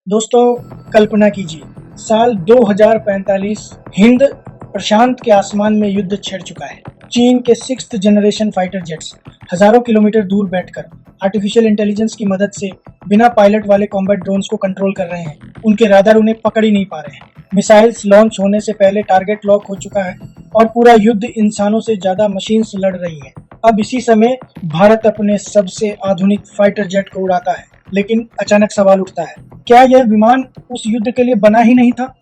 दोस्तों, कल्पना कीजिए, साल 2045 हिंद प्रशांत के आसमान में युद्ध छिड़ चुका है। चीन के 6th जनरेशन फाइटर जेट्स हजारों किलोमीटर दूर बैठकर आर्टिफिशियल इंटेलिजेंस की मदद से बिना पायलट वाले कॉम्बैट ड्रोन्स को कंट्रोल कर रहे हैं। उनके राडार उन्हें पकड़ ही नहीं पा रहे हैं। मिसाइल्स लॉन्च होने से पहले टारगेट लॉक हो चुका है और पूरा युद्ध इंसानों से ज्यादा मशीन्स लड़ रही हैं। अब इसी समय भारत अपने सबसे आधुनिक फाइटर जेट को उड़ाता है, लेकिन अचानक सवाल उठता है, क्या यह विमान उस युद्ध के लिए बना ही नहीं था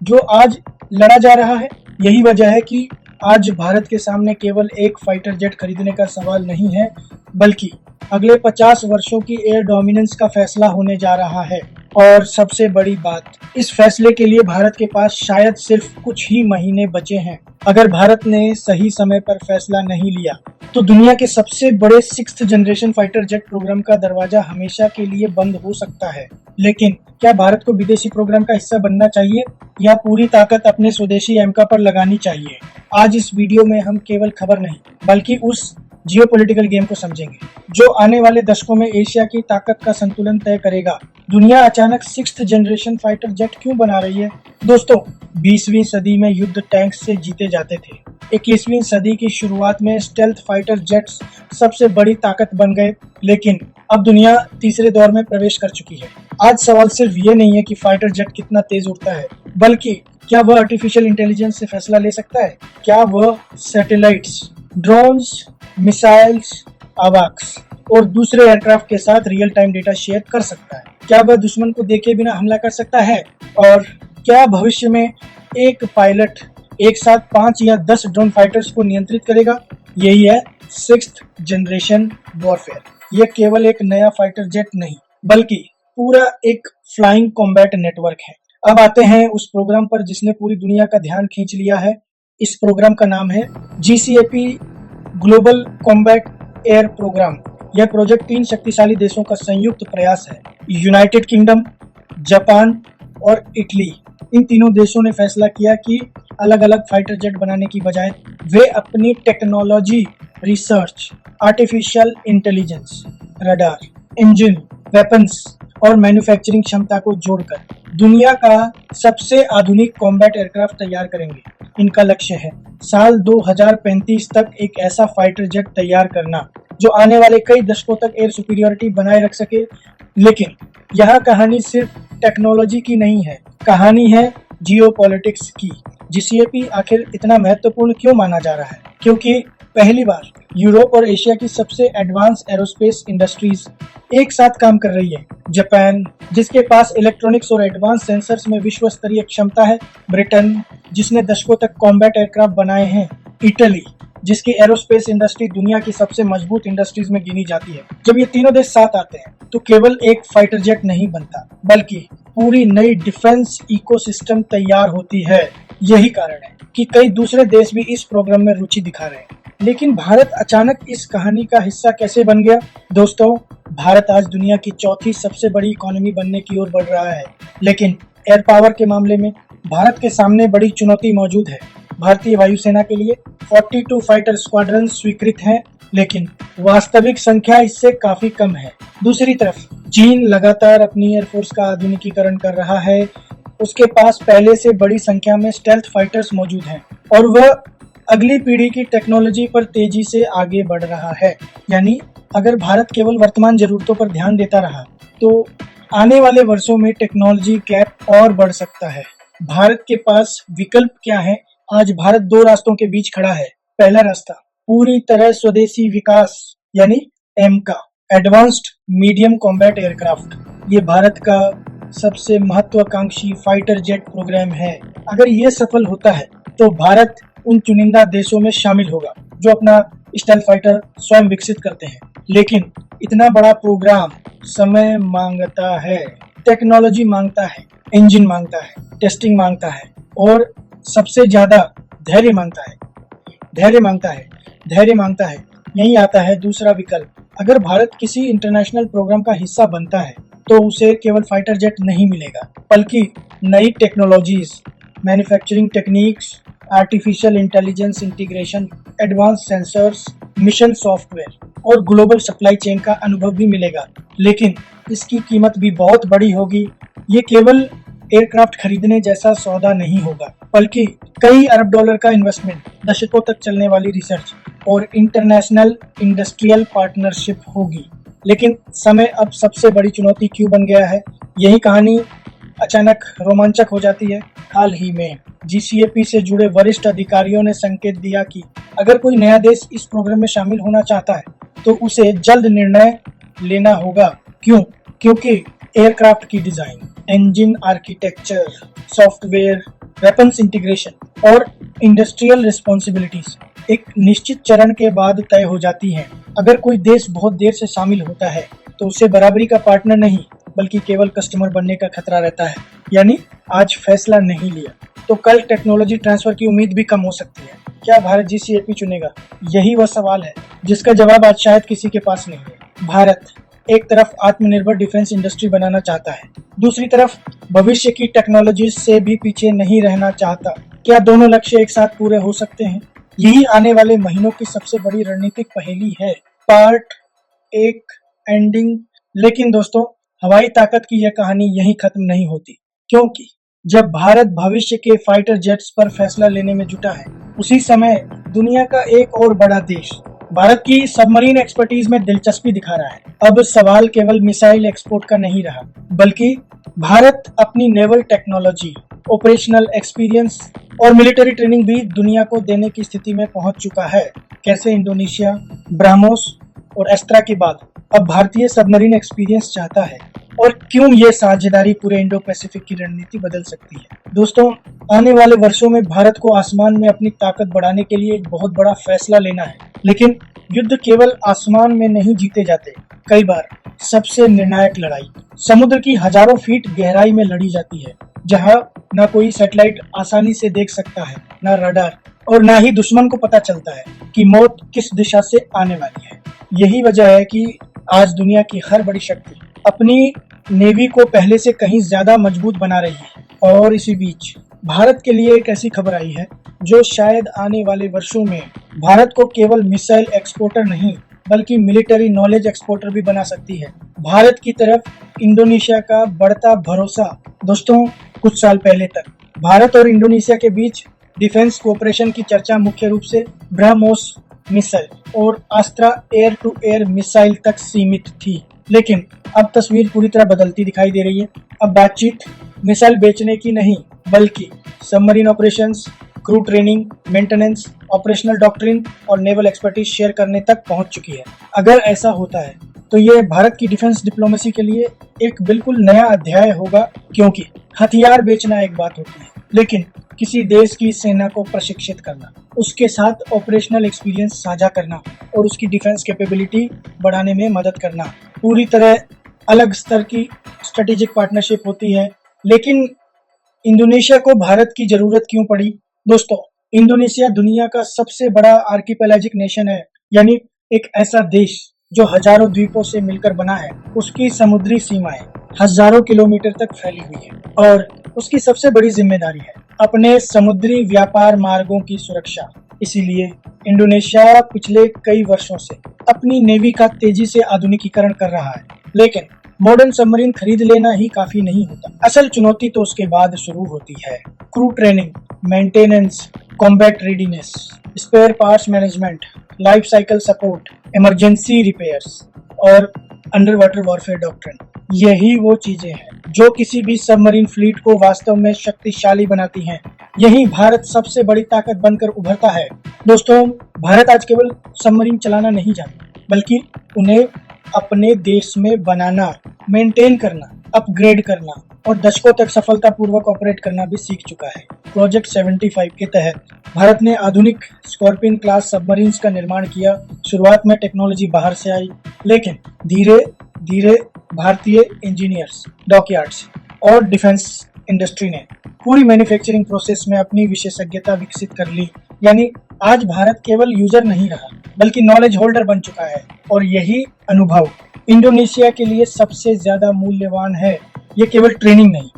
जो आज लड़ा जा रहा है? यही वजह है कि आज भारत के सामने केवल एक फाइटर जेट खरीदने का सवाल नहीं है, बल्कि अगले 50 वर्षों की एयर डोमिनेंस का फैसला होने जा रहा है। और सबसे बड़ी बात, इस फैसले के लिए भारत के पास शायद सिर्फ कुछ ही महीने बचे हैं। अगर भारत ने सही समय पर फैसला नहीं लिया तो दुनिया के सबसे बड़े 6th generation fighter jet programme का दरवाजा हमेशा के लिए बंद हो सकता है। लेकिन क्या भारत को विदेशी प्रोग्राम का हिस्सा बनना चाहिए या पूरी ताकत अपने स्वदेशी एमका पर लगानी चाहिए? आज इस वीडियो में हम केवल खबर नहीं, बल्कि उस जियोपॉलिटिकल गेम को समझेंगे जो आने वाले दशकों में एशिया की ताकत का संतुलन तय करेगा। दुनिया अचानक 6th जनरेशन फाइटर जेट क्यों बना रही है? दोस्तों, 20वीं सदी में युद्ध टैंक से जीते जाते थे। 21वीं सदी की शुरुआत में स्टेल्थ फाइटर जेट्स सबसे बड़ी ताकत बन गए, लेकिन अब दुनिया तीसरे दौर में प्रवेश कर चुकी है। आज सवाल सिर्फ ये नहीं है कि फाइटर जेट कितना तेज उड़ता है, बल्कि क्या वह आर्टिफिशियल इंटेलिजेंस से फैसला ले सकता है? क्या वह सैटेलाइट्स, ड्रोन्स, मिसाइल्स, आवाक्स और दूसरे एयरक्राफ्ट के साथ रियल टाइम डेटा शेयर कर सकता है? क्या वह दुश्मन को देखे बिना हमला कर सकता है? और क्या भविष्य में एक पायलट एक साथ 5 या 10 ड्रोन फाइटर्स को नियंत्रित करेगा? यही है 6th जनरेशन वॉरफेयर। यह केवल एक नया फाइटर जेट नहीं, बल्कि पूरा एक फ्लाइंग कॉम्बैट नेटवर्क है। अब आते हैं उस प्रोग्राम पर जिसने पूरी दुनिया का ध्यान खींच लिया है। इस प्रोग्राम का नाम है GCAP Global Combat Air Programme. यह प्रोजेक्ट 3 शक्तिशाली देशों का संयुक्त प्रयास है, यूनाइटेड किंगडम, जापान और इटली। इन तीनों देशों ने फैसला किया कि अलग अलग फाइटर जेट बनाने की बजाय वे अपनी technology, research, artificial intelligence, radar, engine, weapons और मैन्युफैक्चरिंग क्षमता को जोड़कर दुनिया का सबसे आधुनिक कॉम्बैट एयरक्राफ्ट तैयार करेंगे। इनका लक्ष्य है साल 2035 तक एक ऐसा फाइटर जेट तैयार करना जो आने वाले कई दशकों तक एयर सुपीरियरिटी बनाए रख सके। लेकिन यह कहानी सिर्फ टेक्नोलॉजी की नहीं है, कहानी है जियोपॉलिटिक्स की। GCAP आखिर इतना महत्वपूर्ण क्यों माना जा रहा है? क्योंकि पहली बार यूरोप और एशिया की सबसे एडवांस एरोस्पेस इंडस्ट्रीज एक साथ काम कर रही है। जापान, जिसके पास इलेक्ट्रॉनिक्स और एडवांस सेंसर्स में विश्व स्तरीय क्षमता है। ब्रिटेन, जिसने दशकों तक कॉम्बैट एयरक्राफ्ट बनाए हैं। इटली, जिसकी एरोस्पेस इंडस्ट्री दुनिया की सबसे मजबूत इंडस्ट्रीज में गिनी जाती है। जब ये तीनों देश साथ आते हैं तो केवल एक फाइटर जेट नहीं बनता, बल्कि पूरी नई डिफेंस इकोसिस्टम तैयार होती है। यही कारण है कि कई दूसरे देश भी इस प्रोग्राम में रुचि दिखा रहे हैं। लेकिन भारत अचानक इस कहानी का हिस्सा कैसे बन गया? दोस्तों, भारत आज दुनिया की चौथी सबसे बड़ी इकोनॉमी बनने की ओर बढ़ रहा है, लेकिन एयर पावर के मामले में भारत के सामने बड़ी चुनौती मौजूद है। भारतीय वायुसेना के लिए 42 फाइटर स्क्वाड्रन स्वीकृत हैं, लेकिन वास्तविक संख्या इससे काफी कम है। दूसरी तरफ चीन लगातार अपनी एयरफोर्स का आधुनिकीकरण कर रहा है। उसके पास पहले से बड़ी संख्या में स्टेल्थ फाइटर्स मौजूद हैं और वह अगली पीढ़ी की टेक्नोलॉजी पर तेजी से आगे बढ़ रहा है। यानी अगर भारत केवल वर्तमान जरूरतों पर ध्यान देता रहा तो आने वाले वर्षों में टेक्नोलॉजी गैप और बढ़ सकता है। भारत के पास विकल्प क्या है? आज भारत 2 रास्तों के बीच खड़ा है। पहला रास्ता पूरी तरह स्वदेशी विकास, यानी एमका, एडवांस्ड मीडियम कॉम्बैट एयरक्राफ्ट। ये भारत का सबसे महत्वाकांक्षी फाइटर जेट प्रोग्राम है। अगर ये सफल होता है तो भारत उन चुनिंदा देशों में शामिल होगा जो अपना स्टेल्थ फाइटर स्वयं विकसित करते हैं। लेकिन इतना बड़ा प्रोग्राम समय मांगता है, टेक्नोलॉजी मांगता है, इंजन मांगता है, टेस्टिंग मांगता है और सबसे ज्यादा धैर्य मांगता है। धैर्य मांगता है। यही आता है दूसरा विकल्प। अगर भारत किसी इंटरनेशनल प्रोग्राम का हिस्सा बनता है तो उसे केवल फाइटर जेट नहीं मिलेगा, बल्कि नई technologies, manufacturing techniques, artificial intelligence integration, advance sensors, mission software और ग्लोबल सप्लाई चेन का अनुभव भी मिलेगा। लेकिन इसकी कीमत भी बहुत बड़ी होगी। ये केवल एयरक्राफ्ट खरीदने जैसा सौदा नहीं होगा, बल्कि कई अरब डॉलर का इन्वेस्टमेंट, दशकों तक चलने वाली रिसर्च और इंटरनेशनल इंडस्ट्रियल पार्टनरशिप होगी। लेकिन समय अब सबसे बड़ी चुनौती क्यों बन गया है? यही कहानी अचानक रोमांचक हो जाती है। हाल ही में GCAP से जुड़े वरिष्ठ अधिकारियों ने संकेत दिया कि अगर कोई नया देश इस प्रोग्राम में शामिल होना चाहता है तो उसे जल्द निर्णय लेना होगा। क्यों? क्योंकि एयरक्राफ्ट की design, engine architecture, software, weapons integration और इंडस्ट्रियल रिस्पॉन्सिबिलिटीज एक निश्चित चरण के बाद तय हो जाती हैं। अगर कोई देश बहुत देर से शामिल होता है तो उसे बराबरी का पार्टनर नहीं बल्कि केवल कस्टमर बनने का खतरा रहता है। यानी आज फैसला नहीं लिया तो कल टेक्नोलॉजी ट्रांसफर की उम्मीद भी कम हो सकती है। क्या भारत GCAP चुनेगा? यही वह सवाल है जिसका जवाब आज शायद किसी के पास नहीं है। भारत एक तरफ आत्मनिर्भर डिफेंस इंडस्ट्री बनाना चाहता है, दूसरी तरफ भविष्य की टेक्नोलॉजी से भी पीछे नहीं रहना चाहता। क्या दोनों लक्ष्य एक साथ पूरे हो सकते हैं? यही आने वाले महीनों की सबसे बड़ी रणनीतिक पहेली है। पार्ट एक, एंडिंग। लेकिन दोस्तों, हवाई ताकत की यह कहानी यहीं खत्म नहीं होती, क्योंकि जब भारत भविष्य के फाइटर जेट्स पर फैसला लेने में जुटा है, उसी समय दुनिया का एक और बड़ा देश भारत की सबमरीन एक्सपर्टीज में दिलचस्पी दिखा रहा है। अब सवाल केवल मिसाइल एक्सपोर्ट का नहीं रहा, बल्कि भारत अपनी नेवल टेक्नोलॉजी, ऑपरेशनल एक्सपीरियंस और मिलिट्री ट्रेनिंग भी दुनिया को देने की स्थिति में पहुंच चुका है। कैसे इंडोनेशिया, ब्रह्मोस और एस्त्रा के बाद अब भारतीय सबमरीन एक्सपीरियंस चाहता है, और क्यों ये साझेदारी पूरे इंडो पैसिफिक की रणनीति बदल सकती है। दोस्तों, आने वाले वर्षों में भारत को आसमान में अपनी ताकत बढ़ाने के लिए एक बहुत बड़ा फैसला लेना है। लेकिन युद्ध केवल आसमान में नहीं जीते जाते। कई बार सबसे निर्णायक लड़ाई समुद्र की हजारों फीट गहराई में लड़ी जाती है, जहां न कोई सैटेलाइट आसानी से देख सकता है, न रडार, और न ही दुश्मन को पता चलता है कि मौत किस दिशा से आने वाली है। यही वजह है कि आज दुनिया की हर बड़ी शक्ति अपनी नेवी को पहले से कहीं ज्यादा मजबूत बना रही है। और इसी बीच भारत के लिए एक ऐसी खबर आई है जो शायद आने वाले वर्षों में भारत को केवल मिसाइल एक्सपोर्टर नहीं बल्कि मिलिट्री नॉलेज एक्सपोर्टर भी बना सकती है। भारत की तरफ इंडोनेशिया का बढ़ता भरोसा। दोस्तों, कुछ साल पहले तक भारत और इंडोनेशिया के बीच डिफेंस कोऑपरेशन की चर्चा मुख्य रूप से ब्रह्मोस मिसाइल और Astra air to air missile तक सीमित थी। लेकिन अब तस्वीर पूरी तरह बदलती दिखाई दे रही है। अब बातचीत मिसाइल बेचने की नहीं, बल्कि submarine operations, crew training, maintenance, operational doctrine और नेवल एक्सपर्टीज शेयर करने तक पहुंच चुकी है। अगर ऐसा होता है तो ये भारत की डिफेंस डिप्लोमेसी के लिए एक बिल्कुल नया अध्याय होगा, क्योंकि हथियार बेचना एक बात होती है, लेकिन किसी देश की सेना को प्रशिक्षित करना, उसके साथ ऑपरेशनल एक्सपीरियंस साझा करना और उसकी डिफेंस कैपेबिलिटी बढ़ाने में मदद करना पूरी तरह अलग स्तर की स्ट्रेटेजिक पार्टनरशिप होती है। लेकिन इंडोनेशिया को भारत की जरूरत क्यों पड़ी? दोस्तों, इंडोनेशिया दुनिया का सबसे बड़ा आर्किपेलाजिक नेशन है, यानी एक ऐसा देश जो हजारों द्वीपों से मिलकर बना है। उसकी समुद्री सीमाएं हजारों किलोमीटर तक फैली हुई है और उसकी सबसे बड़ी जिम्मेदारी है अपने समुद्री व्यापार मार्गों की सुरक्षा। इसीलिए इंडोनेशिया पिछले कई वर्षों से अपनी नेवी का तेजी से आधुनिकीकरण कर रहा है। लेकिन मॉडर्न सबमरीन खरीद लेना ही काफी नहीं होता। असल चुनौती तो उसके बाद शुरू होती है। Crew training, maintenance, combat readiness, spare parts management, life cycle support, emergency repairs और अंडर वाटर वॉरफेयर डॉक्ट्रिन। यही वो चीजें हैं जो किसी भी सबमरीन फ्लीट को वास्तव में शक्तिशाली बनाती हैं। यही भारत सबसे बड़ी ताकत बनकर उभरता है। दोस्तों, भारत आज केवल सबमरीन चलाना नहीं जानता, बल्कि उन्हें अपने देश में बनाना, मेंटेन करना, अपग्रेड करना और दशकों तक सफलतापूर्वक ऑपरेट करना भी सीख चुका है। प्रोजेक्ट 75 के तहत भारत ने आधुनिक स्कॉर्पियन क्लास सबमरीन्स का निर्माण किया। शुरुआत में टेक्नोलॉजी बाहर से आई, लेकिन धीरे धीरे भारतीय इंजीनियर्स, डॉकयार्ड्स और डिफेंस इंडस्ट्री ने पूरी मैन्युफैक्चरिंग प्रोसेस में अपनी विशेषज्ञता विकसित कर ली। यानी आज भारत केवल यूजर नहीं रहा, बल्कि नॉलेज होल्डर बन चुका है। और यही अनुभव इंडोनेशिया के लिए सबसे ज्यादा मूल्यवान है। ये केवल ट्रेनिंग नहीं,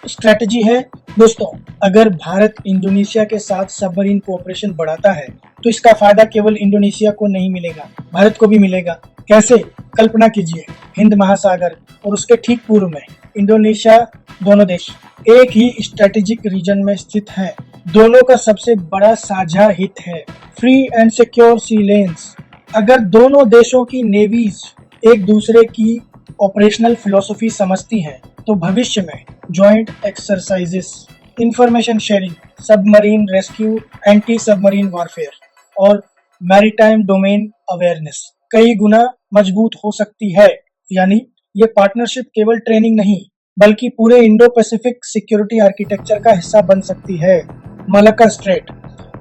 स्ट्रेटजी है दोस्तों, अगर भारत इंडोनेशिया के साथ सबमरीन कोऑपरेशन बढ़ाता है तो इसका फायदा केवल इंडोनेशिया को नहीं मिलेगा, भारत को भी मिलेगा। कैसे? कल्पना कीजिए, हिंद महासागर और उसके ठीक पूर्व में इंडोनेशिया, दोनों देश एक ही स्ट्रेटेजिक रीजन में स्थित हैं। दोनों का सबसे बड़ा साझा हित है free and secure sea lanes. अगर दोनों देशों की नेवीज एक दूसरे की ऑपरेशनल फिलॉसफी समझती हैं तो भविष्य में joint exercises, information sharing, submarine rescue, anti submarine warfare और मैरीटाइम डोमेन अवेयरनेस कई गुना मजबूत हो सकती है। यानी ये पार्टनरशिप केवल ट्रेनिंग नहीं बल्कि पूरे इंडो पैसिफिक सिक्योरिटी आर्किटेक्चर का हिस्सा बन सकती है। मलक्का स्ट्रेट,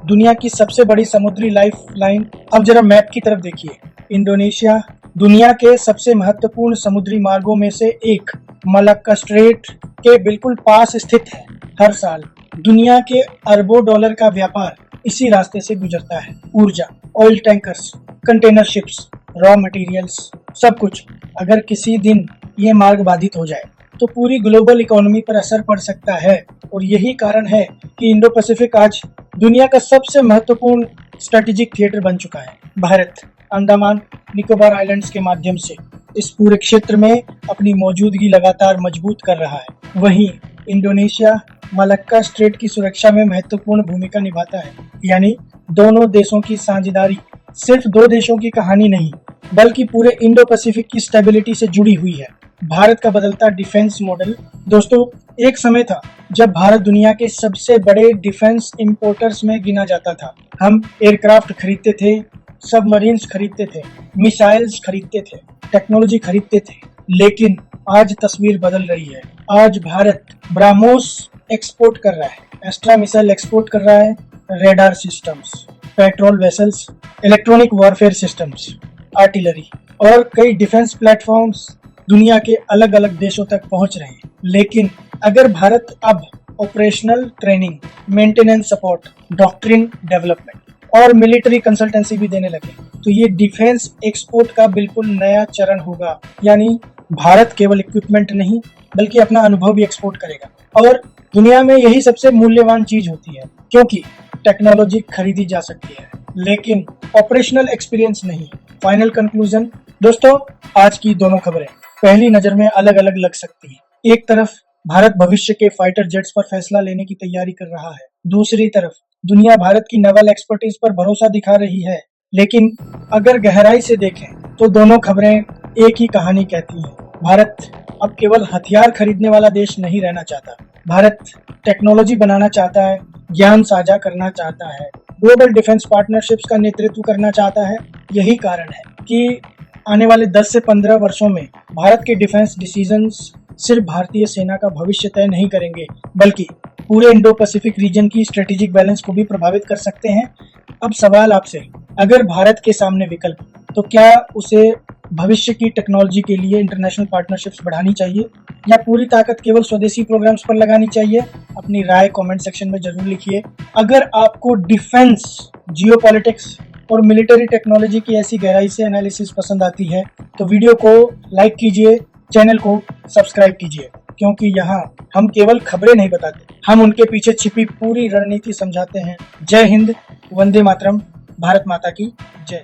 दुनिया की सबसे बड़ी समुद्री लाइफ लाइन। अब जरा मैप की तरफ देखिए। इंडोनेशिया दुनिया के सबसे महत्वपूर्ण समुद्री मार्गों में से एक मलक्का स्ट्रेट के बिल्कुल पास स्थित है। हर साल दुनिया के अरबों डॉलर का व्यापार इसी रास्ते से गुजरता है। ऊर्जा, oil tankers, container ships, raw materials, सब कुछ। अगर किसी दिन ये मार्ग बाधित हो जाए तो पूरी ग्लोबल इकोनॉमी पर असर पड़ सकता है। और यही कारण है कि इंडो पैसिफिक आज दुनिया का सबसे महत्वपूर्ण स्ट्रेटेजिक थिएटर बन चुका है। भारत अंडमान निकोबार आइलैंड्स के माध्यम से इस पूरे क्षेत्र में अपनी मौजूदगी लगातार मजबूत कर रहा है। वहीं इंडोनेशिया मलक्का स्ट्रेट की सुरक्षा में महत्वपूर्ण भूमिका निभाता है। यानी दोनों देशों की साझेदारी सिर्फ दो देशों की कहानी नहीं बल्कि पूरे इंडो पैसिफिक की स्टेबिलिटी से जुड़ी हुई है। भारत का बदलता डिफेंस मॉडल। दोस्तों, एक समय था जब भारत दुनिया के सबसे बड़े डिफेंस इंपोर्टर्स में गिना जाता था। हम एयरक्राफ्ट खरीदते थे, सबमरीन्स खरीदते थे, मिसाइल्स खरीदते थे, टेक्नोलॉजी खरीदते थे। लेकिन आज तस्वीर बदल रही है। आज भारत ब्राह्मोस एक्सपोर्ट कर रहा है, एस्ट्रा मिसाइल एक्सपोर्ट कर रहा है, radar systems, patrol vessels, electronic warfare systems, artillery और कई डिफेंस प्लेटफॉर्म्स दुनिया के अलग अलग देशों तक पहुंच रहे हैं। लेकिन अगर भारत अब operational training, maintenance support, doctrine development और मिलिट्री कंसल्टेंसी भी देने लगे तो ये डिफेंस एक्सपोर्ट का बिल्कुल नया चरण होगा। यानी भारत केवल इक्विपमेंट नहीं बल्कि अपना अनुभव भी एक्सपोर्ट करेगा। और दुनिया में यही सबसे मूल्यवान चीज होती है, क्योंकि टेक्नोलॉजी खरीदी जा सकती है लेकिन ऑपरेशनल एक्सपीरियंस नहीं। Final conclusion. दोस्तों, आज की दोनों खबरें पहली नजर में अलग अलग लग सकती हैं। एक तरफ भारत भविष्य के फाइटर जेट्स पर फैसला लेने की तैयारी कर रहा है, दूसरी तरफ दुनिया भारत की नेवल एक्सपर्टीज पर भरोसा दिखा रही है। लेकिन अगर गहराई से देखें तो दोनों खबरें एक ही कहानी कहती हैं। भारत अब केवल हथियार खरीदने वाला देश नहीं रहना चाहता। भारत टेक्नोलॉजी बनाना चाहता है, ज्ञान साझा करना चाहता है, ग्लोबल डिफेंस पार्टनरशिप्स का नेतृत्व करना चाहता है। यही कारण है कि आने वाले 10 से 15 वर्षों में भारत के डिफेंस डिसीजंस सिर्फ भारतीय सेना का भविष्य तय नहीं करेंगे बल्कि पूरे इंडो पैसिफिक रीजन की स्ट्रेटेजिक बैलेंस को भी प्रभावित कर सकते हैं। अब सवाल आपसे, अगर भारत के सामने विकल्प तो क्या उसे भविष्य की टेक्नोलॉजी के लिए इंटरनेशनल पार्टनरशिप्स बढ़ानी चाहिए या पूरी ताकत केवल स्वदेशी प्रोग्राम्स पर लगानी चाहिए? अपनी राय कमेंट सेक्शन में जरूर लिखिए। अगर आपको डिफेंस, जियोपॉलिटिक्स और मिलिट्री टेक्नोलॉजी की ऐसी गहराई से एनालिसिस पसंद आती है तो वीडियो को लाइक कीजिए, चैनल को सब्सक्राइब कीजिए, क्योंकि यहाँ हम केवल खबरें नहीं बताते, हम उनके पीछे छिपी पूरी रणनीति समझाते हैं। जय हिंद, वंदे मातरम, भारत माता की जय।